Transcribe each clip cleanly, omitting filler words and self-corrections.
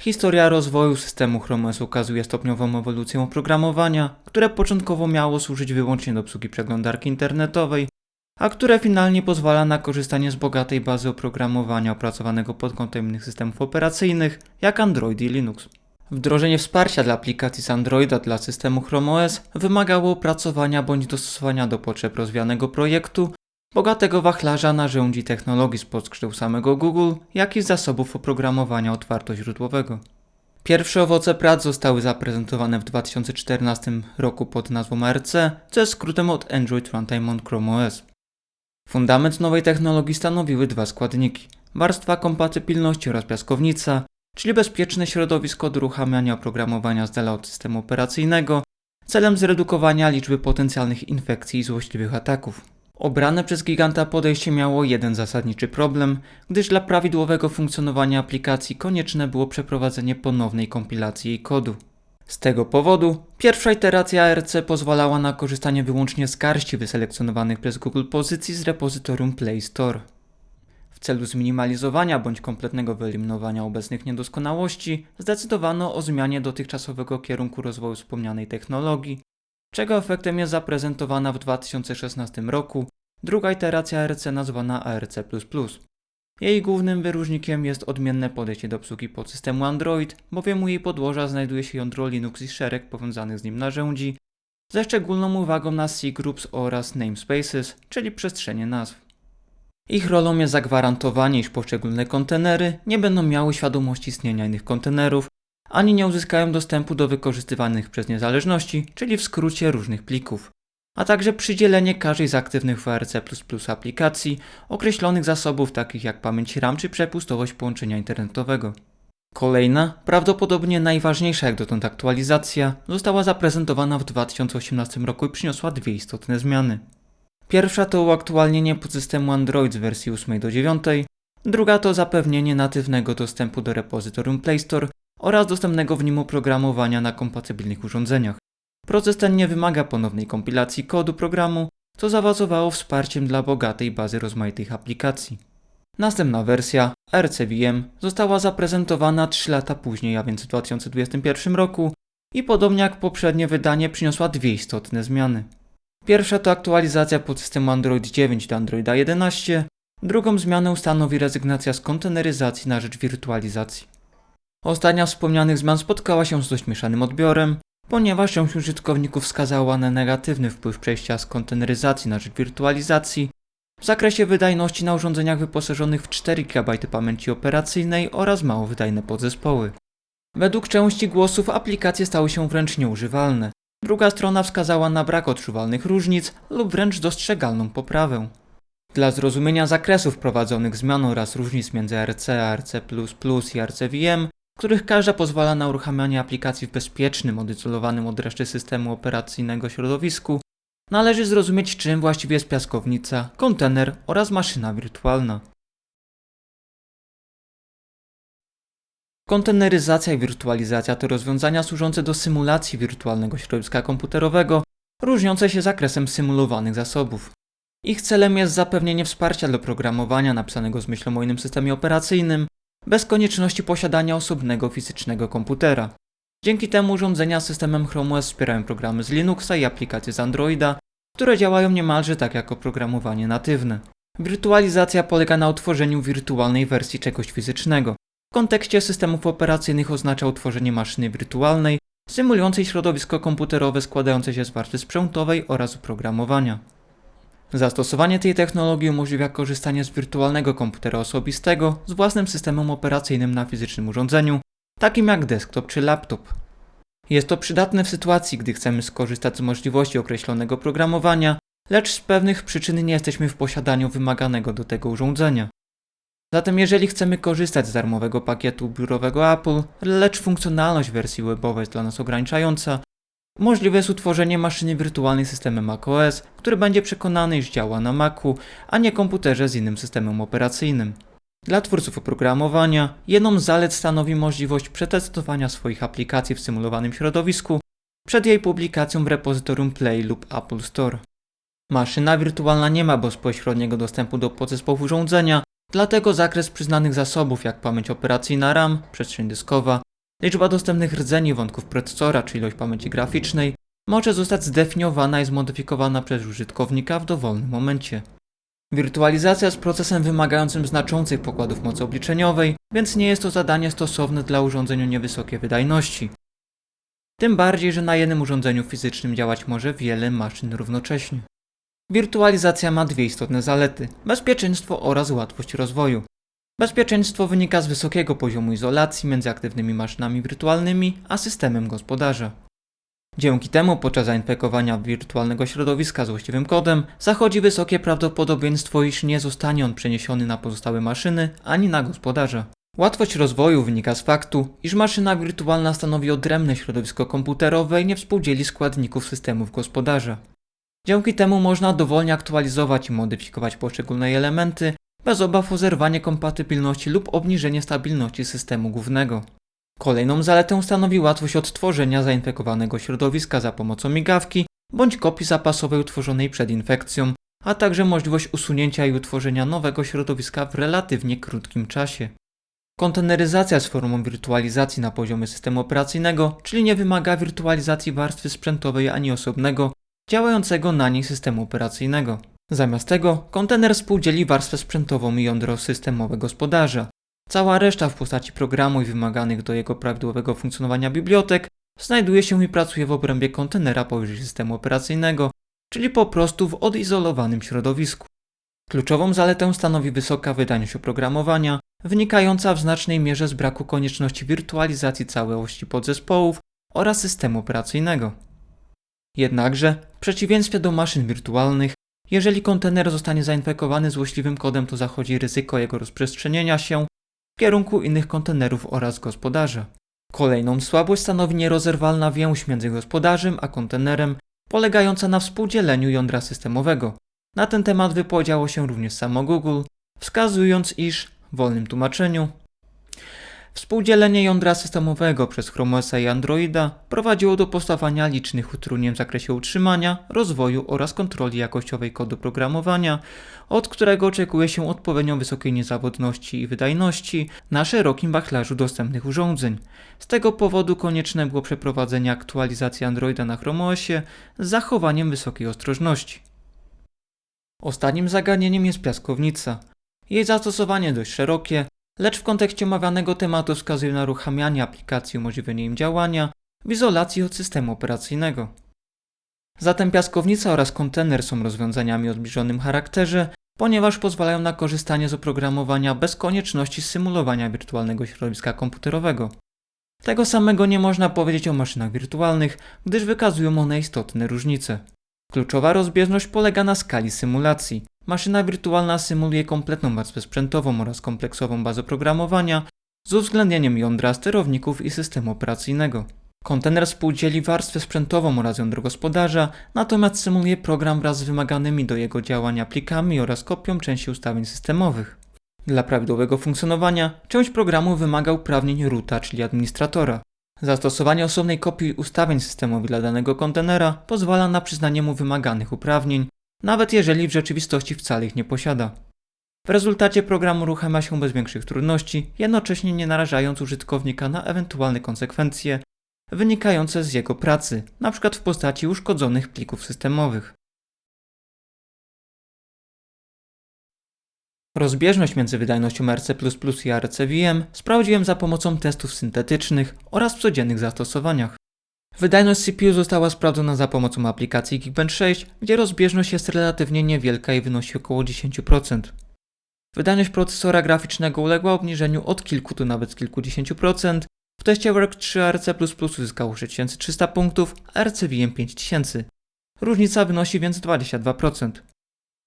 Historia rozwoju systemu Chrome OS ukazuje stopniową ewolucję oprogramowania, które początkowo miało służyć wyłącznie do obsługi przeglądarki internetowej, a które finalnie pozwala na korzystanie z bogatej bazy oprogramowania opracowanego pod kątem innych systemów operacyjnych, jak Android i Linux. Wdrożenie wsparcia dla aplikacji z Androida dla systemu Chrome OS wymagało opracowania bądź dostosowania do potrzeb rozwijanego projektu, bogatego wachlarza narzędzi i technologii spod skrzydł samego Google, jak i zasobów oprogramowania otwartoźródłowego. Pierwsze owoce prac zostały zaprezentowane w 2014 roku pod nazwą ARC, co jest skrótem od Android Runtime on Chrome OS. Fundament nowej technologii stanowiły dwa składniki: warstwa kompatybilności oraz piaskownica, czyli bezpieczne środowisko do uruchamiania oprogramowania z dala od systemu operacyjnego, celem zredukowania liczby potencjalnych infekcji i złośliwych ataków. Obrane przez giganta podejście miało jeden zasadniczy problem, gdyż dla prawidłowego funkcjonowania aplikacji konieczne było przeprowadzenie ponownej kompilacji jej kodu. Z tego powodu pierwsza iteracja ARC pozwalała na korzystanie wyłącznie z garści wyselekcjonowanych przez Google pozycji z repozytorium Play Store. W celu zminimalizowania bądź kompletnego wyeliminowania obecnych niedoskonałości zdecydowano o zmianie dotychczasowego kierunku rozwoju wspomnianej technologii, czego efektem jest zaprezentowana w 2016 roku druga iteracja ARC nazwana ARC++. Jej głównym wyróżnikiem jest odmienne podejście do obsługi podsystemu Android, bowiem u jej podłoża znajduje się jądro Linux i szereg powiązanych z nim narzędzi, ze szczególną uwagą na C-Groups oraz Namespaces, czyli przestrzenie nazw. Ich rolą jest zagwarantowanie, iż poszczególne kontenery nie będą miały świadomości istnienia innych kontenerów, ani nie uzyskają dostępu do wykorzystywanych przez nie zależności, czyli w skrócie różnych plików, a także przydzielenie każdej z aktywnych w ARC++ aplikacji określonych zasobów takich jak pamięć RAM czy przepustowość połączenia internetowego. Kolejna, prawdopodobnie najważniejsza jak dotąd aktualizacja została zaprezentowana w 2018 roku i przyniosła dwie istotne zmiany. Pierwsza to uaktualnienie podsystemu Android z wersji 8 do 9, druga to zapewnienie natywnego dostępu do repozytorium Play Store oraz dostępnego w nim oprogramowania na kompatybilnych urządzeniach. Proces ten nie wymaga ponownej kompilacji kodu programu, co zaowocowało wsparciem dla bogatej bazy rozmaitych aplikacji. Następna wersja, ARC-VM, została zaprezentowana 3 lata później, a więc w 2021 roku i podobnie jak poprzednie wydanie przyniosła dwie istotne zmiany. Pierwsza to aktualizacja podsystemu Android 9 do Androida 11, drugą zmianę stanowi rezygnacja z konteneryzacji na rzecz wirtualizacji. Ostatnia z wspomnianych zmian spotkała się z dość mieszanym odbiorem, ponieważ część użytkowników wskazała na negatywny wpływ przejścia z konteneryzacji na rzecz wirtualizacji w zakresie wydajności na urządzeniach wyposażonych w 4 GB pamięci operacyjnej oraz mało wydajne podzespoły. Według części głosów aplikacje stały się wręcz nieużywalne. Druga strona wskazała na brak odczuwalnych różnic lub wręcz dostrzegalną poprawę. Dla zrozumienia zakresu wprowadzonych zmian oraz różnic między ARC, ARC++ i ARC-VM, których każda pozwala na uruchamianie aplikacji w bezpiecznym, odizolowanym od reszty systemu operacyjnego środowisku, należy zrozumieć, czym właściwie jest piaskownica, kontener oraz maszyna wirtualna. Konteneryzacja i wirtualizacja to rozwiązania służące do symulacji wirtualnego środowiska komputerowego, różniące się zakresem symulowanych zasobów. Ich celem jest zapewnienie wsparcia dla programowania napisanego z myślą o innym systemie operacyjnym, bez konieczności posiadania osobnego fizycznego komputera. Dzięki temu urządzenia z systemem Chrome OS wspierają programy z Linuxa i aplikacje z Androida, które działają niemalże tak jak oprogramowanie natywne. Wirtualizacja polega na utworzeniu wirtualnej wersji czegoś fizycznego. W kontekście systemów operacyjnych oznacza utworzenie maszyny wirtualnej, symulującej środowisko komputerowe składające się z warstwy sprzętowej oraz oprogramowania. Zastosowanie tej technologii umożliwia korzystanie z wirtualnego komputera osobistego z własnym systemem operacyjnym na fizycznym urządzeniu, takim jak desktop czy laptop. Jest to przydatne w sytuacji, gdy chcemy skorzystać z możliwości określonego programowania, lecz z pewnych przyczyn nie jesteśmy w posiadaniu wymaganego do tego urządzenia. Zatem jeżeli chcemy korzystać z darmowego pakietu biurowego Apple, lecz funkcjonalność wersji webowej jest dla nas ograniczająca, możliwe jest utworzenie maszyny wirtualnej systemem macOS, który będzie przekonany, iż działa na Macu, a nie komputerze z innym systemem operacyjnym. Dla twórców oprogramowania jedną z zalet stanowi możliwość przetestowania swoich aplikacji w symulowanym środowisku przed jej publikacją w repozytorium Play lub Apple Store. Maszyna wirtualna nie ma bezpośredniego dostępu do podzespołów urządzenia, dlatego zakres przyznanych zasobów jak pamięć operacyjna RAM, przestrzeń dyskowa, Liczba dostępnych rdzeni wątków procesora, czy ilość pamięci graficznej, może zostać zdefiniowana i zmodyfikowana przez użytkownika w dowolnym momencie. Wirtualizacja jest procesem wymagającym znaczących pokładów mocy obliczeniowej, więc nie jest to zadanie stosowne dla urządzeń o niewysokiej wydajności. Tym bardziej, że na jednym urządzeniu fizycznym działać może wiele maszyn równocześnie. Wirtualizacja ma dwie istotne zalety: bezpieczeństwo oraz łatwość rozwoju. Bezpieczeństwo wynika z wysokiego poziomu izolacji między aktywnymi maszynami wirtualnymi a systemem gospodarza. Dzięki temu podczas zainfekowania wirtualnego środowiska złośliwym kodem zachodzi wysokie prawdopodobieństwo, iż nie zostanie on przeniesiony na pozostałe maszyny ani na gospodarza. Łatwość rozwoju wynika z faktu, iż maszyna wirtualna stanowi odrębne środowisko komputerowe i nie współdzieli składników systemów gospodarza. Dzięki temu można dowolnie aktualizować i modyfikować poszczególne elementy bez obaw o zerwanie kompatybilności lub obniżenie stabilności systemu głównego. Kolejną zaletę stanowi łatwość odtworzenia zainfekowanego środowiska za pomocą migawki bądź kopii zapasowej utworzonej przed infekcją, a także możliwość usunięcia i utworzenia nowego środowiska w relatywnie krótkim czasie. Konteneryzacja jest formą wirtualizacji na poziomie systemu operacyjnego, czyli nie wymaga wirtualizacji warstwy sprzętowej ani osobnego, działającego na niej systemu operacyjnego. Zamiast tego, kontener współdzieli warstwę sprzętową i jądro systemowe gospodarza. Cała reszta w postaci programu i wymaganych do jego prawidłowego funkcjonowania bibliotek znajduje się i pracuje w obrębie kontenera powyżej systemu operacyjnego, czyli po prostu w odizolowanym środowisku. Kluczową zaletę stanowi wysoka wydajność oprogramowania, wynikająca w znacznej mierze z braku konieczności wirtualizacji całości podzespołów oraz systemu operacyjnego. Jednakże, w przeciwieństwie do maszyn wirtualnych, jeżeli kontener zostanie zainfekowany złośliwym kodem, to zachodzi ryzyko jego rozprzestrzenienia się w kierunku innych kontenerów oraz gospodarza. Kolejną słabość stanowi nierozerwalna więź między gospodarzem a kontenerem, polegająca na współdzieleniu jądra systemowego. Na ten temat wypowiedziało się również samo Google, wskazując, iż, w wolnym tłumaczeniu, współdzielenie jądra systemowego przez Chrome OS i Androida prowadziło do powstawania licznych utrudnień w zakresie utrzymania, rozwoju oraz kontroli jakościowej kodu programowania, od którego oczekuje się odpowiednio wysokiej niezawodności i wydajności na szerokim wachlarzu dostępnych urządzeń. Z tego powodu konieczne było przeprowadzenie aktualizacji Androida na Chrome OSie z zachowaniem wysokiej ostrożności. Ostatnim zagadnieniem jest piaskownica. Jej zastosowanie dość szerokie, lecz w kontekście omawianego tematu wskazuje na uruchamianie aplikacji, umożliwienie im działania w izolacji od systemu operacyjnego. Zatem piaskownica oraz kontener są rozwiązaniami o zbliżonym charakterze, ponieważ pozwalają na korzystanie z oprogramowania bez konieczności symulowania wirtualnego środowiska komputerowego. Tego samego nie można powiedzieć o maszynach wirtualnych, gdyż wykazują one istotne różnice. Kluczowa rozbieżność polega na skali symulacji. Maszyna wirtualna symuluje kompletną warstwę sprzętową oraz kompleksową bazę oprogramowania z uwzględnieniem jądra, sterowników i systemu operacyjnego. Kontener współdzieli warstwę sprzętową oraz jądro gospodarza, natomiast symuluje program wraz z wymaganymi do jego działania plikami oraz kopią części ustawień systemowych. Dla prawidłowego funkcjonowania część programu wymaga uprawnień roota, czyli administratora. Zastosowanie osobnej kopii ustawień systemowych dla danego kontenera pozwala na przyznanie mu wymaganych uprawnień, nawet jeżeli w rzeczywistości wcale ich nie posiada. W rezultacie program uruchamia się bez większych trudności, jednocześnie nie narażając użytkownika na ewentualne konsekwencje wynikające z jego pracy, np. w postaci uszkodzonych plików systemowych. Rozbieżność między wydajnością RC++ i RCVM sprawdziłem za pomocą testów syntetycznych oraz w codziennych zastosowaniach. Wydajność CPU została sprawdzona za pomocą aplikacji Geekbench 6, gdzie rozbieżność jest relatywnie niewielka i wynosi około 10%. Wydajność procesora graficznego uległa obniżeniu od kilku do nawet kilkudziesięciu procent. W teście Work 3 RC++ uzyskało 6300 punktów, a RCVM 5000. Różnica wynosi więc 22%.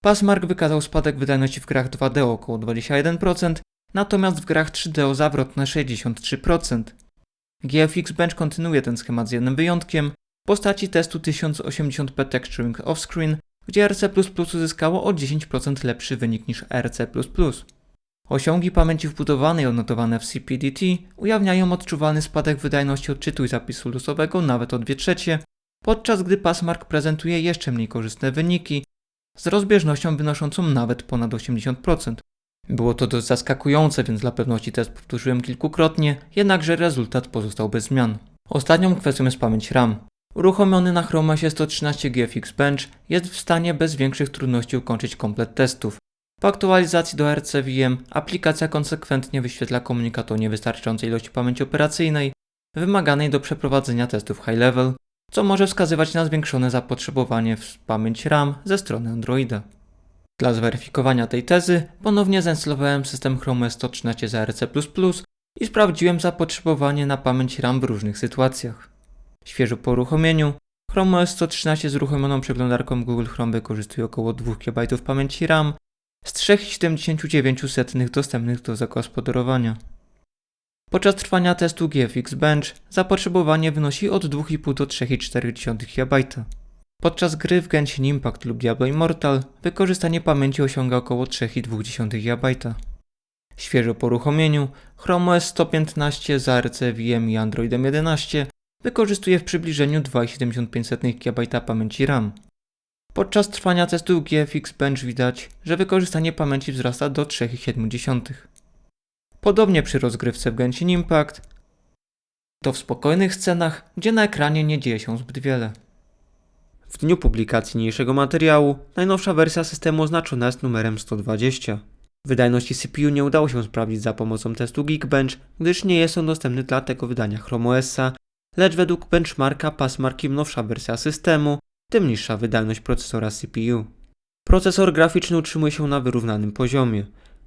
Passmark wykazał spadek wydajności w grach 2D o około 21%, natomiast w grach 3D o zawrotne 63%. GFX Bench kontynuuje ten schemat z jednym wyjątkiem w postaci testu 1080p Texturing Offscreen, gdzie RC++ uzyskało o 10% lepszy wynik niż RC++. Osiągi pamięci wbudowanej odnotowane w CPDT ujawniają odczuwalny spadek wydajności odczytu i zapisu losowego nawet o 2/3, podczas gdy Passmark prezentuje jeszcze mniej korzystne wyniki z rozbieżnością wynoszącą nawet ponad 80%. Było to dość zaskakujące, więc dla pewności test powtórzyłem kilkukrotnie, jednakże rezultat pozostał bez zmian. Ostatnią kwestią jest pamięć RAM. Uruchomiony na Chrome OS 113 GFX Bench jest w stanie bez większych trudności ukończyć komplet testów. Po aktualizacji do RCVM aplikacja konsekwentnie wyświetla komunikat o niewystarczającej ilości pamięci operacyjnej wymaganej do przeprowadzenia testów high level, co może wskazywać na zwiększone zapotrzebowanie w pamięć RAM ze strony Androida. Dla zweryfikowania tej tezy ponownie zainstalowałem system Chrome OS 113 z ARC++ i sprawdziłem zapotrzebowanie na pamięć RAM w różnych sytuacjach. Świeżo po uruchomieniu, Chrome OS 113 z uruchomioną przeglądarką Google Chrome wykorzystuje około 2 GB pamięci RAM z 3,79 dostępnych do zagospodarowania. Podczas trwania testu GFX Bench zapotrzebowanie wynosi od 2,5 do 3,4 GB. Podczas gry w Genshin Impact lub Diablo Immortal wykorzystanie pamięci osiąga około 3,2 GB. Świeżo po uruchomieniu Chrome OS 115 z ARC VM i Androidem 11 wykorzystuje w przybliżeniu 2,75 GB pamięci RAM. Podczas trwania testu GFX Bench widać, że wykorzystanie pamięci wzrasta do 3,7. Podobnie przy rozgrywce w Genshin Impact, to w spokojnych scenach, gdzie na ekranie nie dzieje się zbyt wiele. W dniu publikacji niniejszego materiału najnowsza wersja systemu oznaczona jest numerem 120. Wydajności CPU nie udało się sprawdzić za pomocą testu Geekbench, gdyż nie jest on dostępny dla tego wydania Chrome OS-a, lecz według benchmarka Passmark im nowsza wersja systemu, tym niższa wydajność procesora CPU. Procesor graficzny utrzymuje się na wyrównanym poziomie.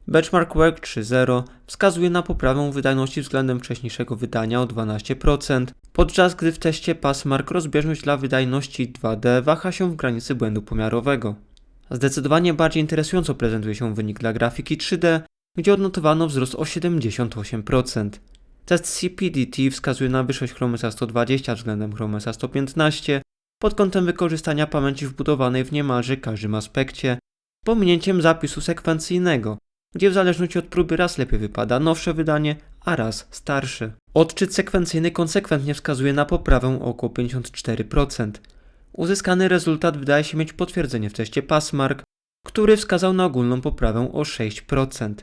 Benchmark Work 3.0 wskazuje na poprawę wydajności względem wcześniejszego wydania o 12%, podczas gdy w teście Passmark rozbieżność dla wydajności 2D waha się w granicy błędu pomiarowego. Zdecydowanie bardziej interesująco prezentuje się wynik dla grafiki 3D, gdzie odnotowano wzrost o 78%. Test CPDT wskazuje na wyższość Chrome OS 120 względem Chrome OS 115 pod kątem wykorzystania pamięci wbudowanej w niemalże każdym aspekcie, pominięciem zapisu sekwencyjnego, gdzie w zależności od próby raz lepiej wypada nowsze wydanie, a raz starsze. Odczyt sekwencyjny konsekwentnie wskazuje na poprawę o około 54%. Uzyskany rezultat wydaje się mieć potwierdzenie w teście Passmark, który wskazał na ogólną poprawę o 6%.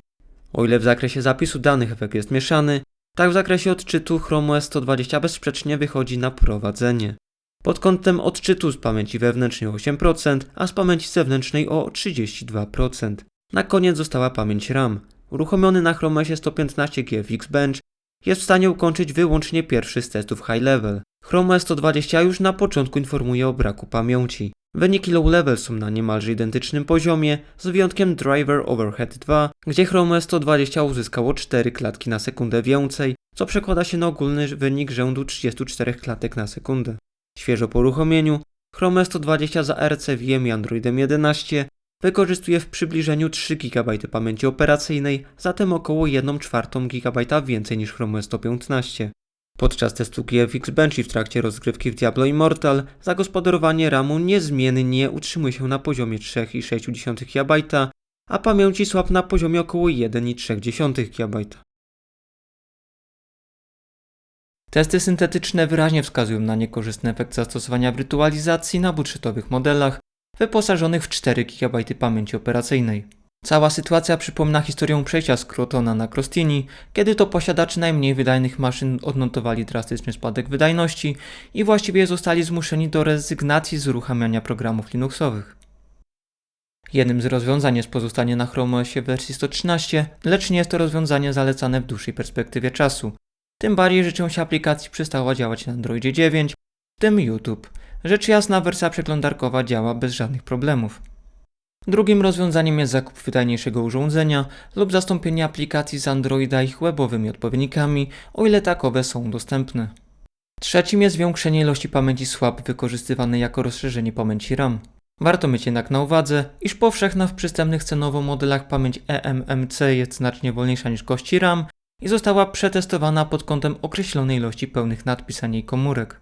O ile w zakresie zapisu danych efekt jest mieszany, tak w zakresie odczytu Chrome OS 120 bezsprzecznie wychodzi na prowadzenie. Pod kątem odczytu z pamięci wewnętrznej o 8%, a z pamięci zewnętrznej o 32%. Na koniec została pamięć RAM. Uruchomiony na Chrome OS 115 GFX Bench jest w stanie ukończyć wyłącznie pierwszy z testów high level. Chrome OS 120 już na początku informuje o braku pamięci. Wyniki low level są na niemalże identycznym poziomie, z wyjątkiem Driver Overhead 2, gdzie Chrome OS 120 uzyskało 4 klatki na sekundę więcej, co przekłada się na ogólny wynik rzędu 34 klatek na sekundę. Świeżo po uruchomieniu Chrome OS 120 za RCVM i Androidem 11 wykorzystuje w przybliżeniu 3 GB pamięci operacyjnej, zatem około 1/4 GB więcej niż Chrome OS 115. Podczas testu GFX Bench i w trakcie rozgrywki w Diablo Immortal zagospodarowanie RAMu niezmiennie utrzymuje się na poziomie 3,6 GB, a pamięci SWAP na poziomie około 1,3 GB. Testy syntetyczne wyraźnie wskazują na niekorzystny efekt zastosowania wirtualizacji na budżetowych modelach wyposażonych w 4 GB pamięci operacyjnej. Cała sytuacja przypomina historię przejścia z Crotona na Crostini, kiedy to posiadacze najmniej wydajnych maszyn odnotowali drastyczny spadek wydajności i właściwie zostali zmuszeni do rezygnacji z uruchamiania programów Linuxowych. Jednym z rozwiązań jest pozostanie na Chrome OSie wersji 113, lecz nie jest to rozwiązanie zalecane w dłuższej perspektywie czasu. Tym bardziej, że część aplikacji przestała działać na Androidzie 9, w tym YouTube. Rzecz jasna, wersja przeglądarkowa działa bez żadnych problemów. Drugim rozwiązaniem jest zakup wydajniejszego urządzenia lub zastąpienie aplikacji z Androida ich webowymi odpowiednikami, o ile takowe są dostępne. Trzecim jest zwiększenie ilości pamięci SWAP wykorzystywanej jako rozszerzenie pamięci RAM. Warto mieć jednak na uwadze, iż powszechna w przystępnych cenowo modelach pamięć eMMC jest znacznie wolniejsza niż kości RAM i została przetestowana pod kątem określonej ilości pełnych nadpisań komórek.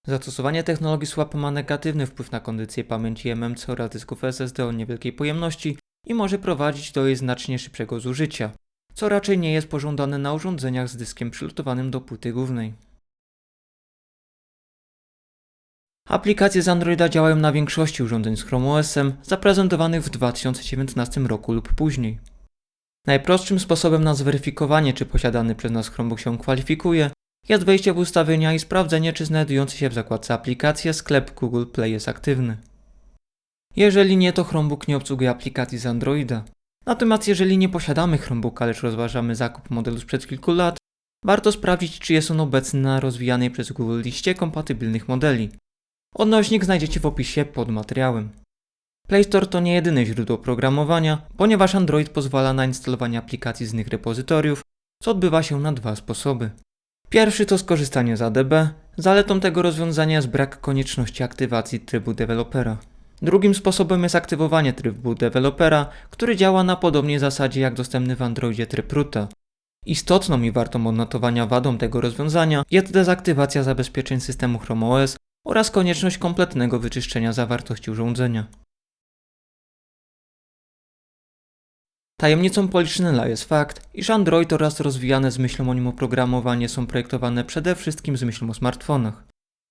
Zastosowanie technologii SWAP ma negatywny wpływ na kondycję pamięci eMMC oraz dysków SSD o niewielkiej pojemności i może prowadzić do jej znacznie szybszego zużycia, co raczej nie jest pożądane na urządzeniach z dyskiem przylutowanym do płyty głównej. Aplikacje z Androida działają na większości urządzeń z Chrome OS-em zaprezentowanych w 2019 roku lub później. Najprostszym sposobem na zweryfikowanie, czy posiadany przez nas Chromebook się kwalifikuje, jest wejście w ustawienia i sprawdzenie, czy znajdujący się w zakładce aplikacje sklep Google Play jest aktywny. Jeżeli nie, to Chromebook nie obsługuje aplikacji z Androida. Natomiast jeżeli nie posiadamy Chromebooka, lecz rozważamy zakup modelu sprzed kilku lat, warto sprawdzić, czy jest on obecny na rozwijanej przez Google liście kompatybilnych modeli. Odnośnik znajdziecie w opisie pod materiałem. Play Store to nie jedyne źródło programowania, ponieważ Android pozwala na instalowanie aplikacji z innych repozytoriów, co odbywa się na dwa sposoby. Pierwszy to skorzystanie z ADB. Zaletą tego rozwiązania jest brak konieczności aktywacji trybu dewelopera. Drugim sposobem jest aktywowanie trybu dewelopera, który działa na podobnej zasadzie jak dostępny w Androidzie tryb roota. Istotną i wartą odnotowania wadą tego rozwiązania jest dezaktywacja zabezpieczeń systemu Chrome OS oraz konieczność kompletnego wyczyszczenia zawartości urządzenia. Tajemnicą Poliszynela jest fakt, iż Android oraz rozwijane z myślą o nim oprogramowanie są projektowane przede wszystkim z myślą o smartfonach.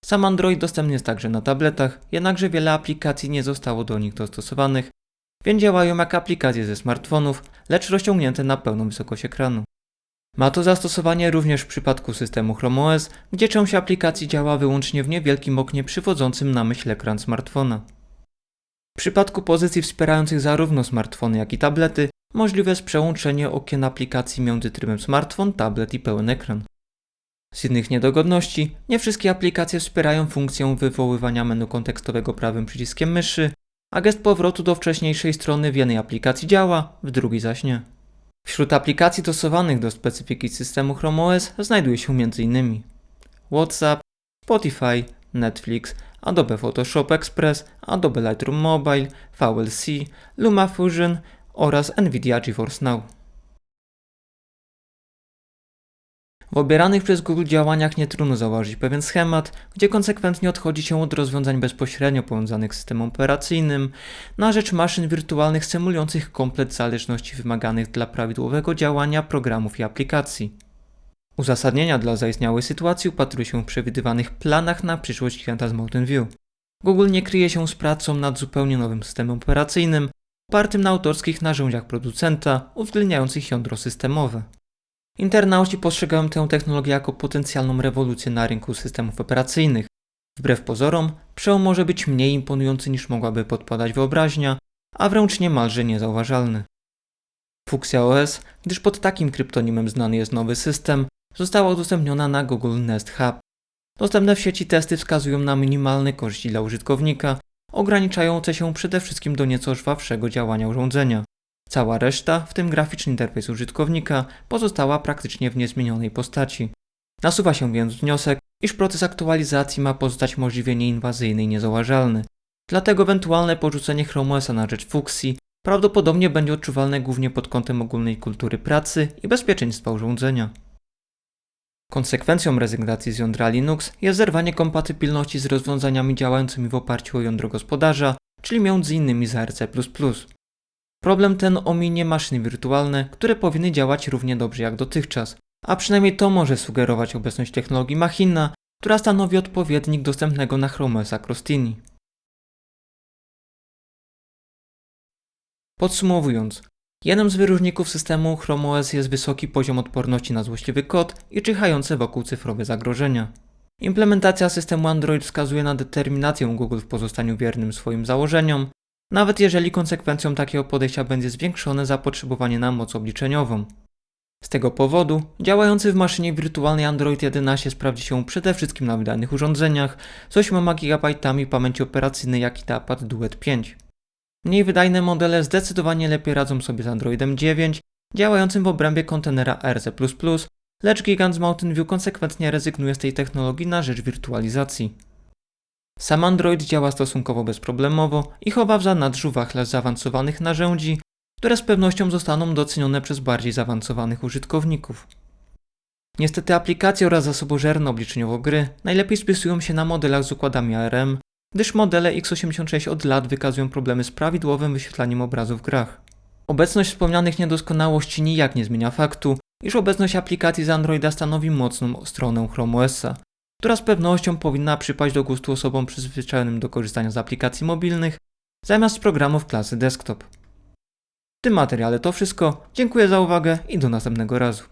Sam Android dostępny jest także na tabletach, jednakże wiele aplikacji nie zostało do nich dostosowanych, więc działają jak aplikacje ze smartfonów, lecz rozciągnięte na pełną wysokość ekranu. Ma to zastosowanie również w przypadku systemu Chrome OS, gdzie część aplikacji działa wyłącznie w niewielkim oknie przywodzącym na myśl ekran smartfona. W przypadku pozycji wspierających zarówno smartfony, jak i tablety, możliwe jest przełączenie okien aplikacji między trybem smartfon, tablet i pełen ekran. Z innych niedogodności, nie wszystkie aplikacje wspierają funkcję wywoływania menu kontekstowego prawym przyciskiem myszy, a gest powrotu do wcześniejszej strony w jednej aplikacji działa, w drugiej zaś nie. Wśród aplikacji dostosowanych do specyfiki systemu Chrome OS znajduje się m.in. WhatsApp, Spotify, Netflix, Adobe Photoshop Express, Adobe Lightroom Mobile, VLC, LumaFusion oraz Nvidia GeForce Now. W obieranych przez Google działaniach nie trudno zauważyć pewien schemat, gdzie konsekwentnie odchodzi się od rozwiązań bezpośrednio powiązanych z systemem operacyjnym na rzecz maszyn wirtualnych symulujących komplet zależności wymaganych dla prawidłowego działania programów i aplikacji. Uzasadnienia dla zaistniałej sytuacji upatrują się w przewidywanych planach na przyszłość klienta z Mountain View. Google nie kryje się z pracą nad zupełnie nowym systemem operacyjnym, opartym na autorskich narzędziach producenta, uwzględniających jądro systemowe. Internauci postrzegają tę technologię jako potencjalną rewolucję na rynku systemów operacyjnych. Wbrew pozorom, przełom może być mniej imponujący niż mogłaby podpowiadać wyobraźnia, a wręcz niemalże niezauważalny. Fuchsia OS, gdyż pod takim kryptonimem znany jest nowy system, została udostępniona na Google Nest Hub. Dostępne w sieci testy wskazują na minimalne korzyści dla użytkownika, ograniczające się przede wszystkim do nieco żwawszego działania urządzenia. Cała reszta, w tym graficzny interfejs użytkownika, pozostała praktycznie w niezmienionej postaci. Nasuwa się więc wniosek, iż proces aktualizacji ma pozostać możliwie nieinwazyjny i niezauważalny. Dlatego ewentualne porzucenie Chrome OS na rzecz Fuchsii prawdopodobnie będzie odczuwalne głównie pod kątem ogólnej kultury pracy i bezpieczeństwa urządzenia. Konsekwencją rezygnacji z jądra Linux jest zerwanie kompatybilności z rozwiązaniami działającymi w oparciu o jądro gospodarza, czyli m.in. z ARC++. Problem ten ominie maszyny wirtualne, które powinny działać równie dobrze jak dotychczas, a przynajmniej to może sugerować obecność technologii Machina, która stanowi odpowiednik dostępnego na Chrome OS Crostini. Podsumowując, jednym z wyróżników systemu Chrome OS jest wysoki poziom odporności na złośliwy kod i czyhające wokół cyfrowe zagrożenia. Implementacja systemu Android wskazuje na determinację Google w pozostaniu wiernym swoim założeniom, nawet jeżeli konsekwencją takiego podejścia będzie zwiększone zapotrzebowanie na moc obliczeniową. Z tego powodu działający w maszynie wirtualnej Android 11 sprawdzi się przede wszystkim na wydanych urządzeniach z 8 GB pamięci operacyjnej jak i Tapad Duet 5. Mniej wydajne modele zdecydowanie lepiej radzą sobie z Androidem 9 działającym w obrębie kontenera ARC++, lecz gigant z Mountain View konsekwentnie rezygnuje z tej technologii na rzecz wirtualizacji. Sam Android działa stosunkowo bezproblemowo i chowa w zanadrzu wachlarz zaawansowanych narzędzi, które z pewnością zostaną docenione przez bardziej zaawansowanych użytkowników. Niestety aplikacje oraz zasobożerne obliczeniowo gry najlepiej spisują się na modelach z układami ARM, gdyż modele x86 od lat wykazują problemy z prawidłowym wyświetlaniem obrazu w grach. Obecność wspomnianych niedoskonałości nijak nie zmienia faktu, iż obecność aplikacji z Androida stanowi mocną stronę Chrome OS-a, która z pewnością powinna przypaść do gustu osobom przyzwyczajonym do korzystania z aplikacji mobilnych zamiast programów klasy desktop. W tym materiale to wszystko. Dziękuję za uwagę i do następnego razu.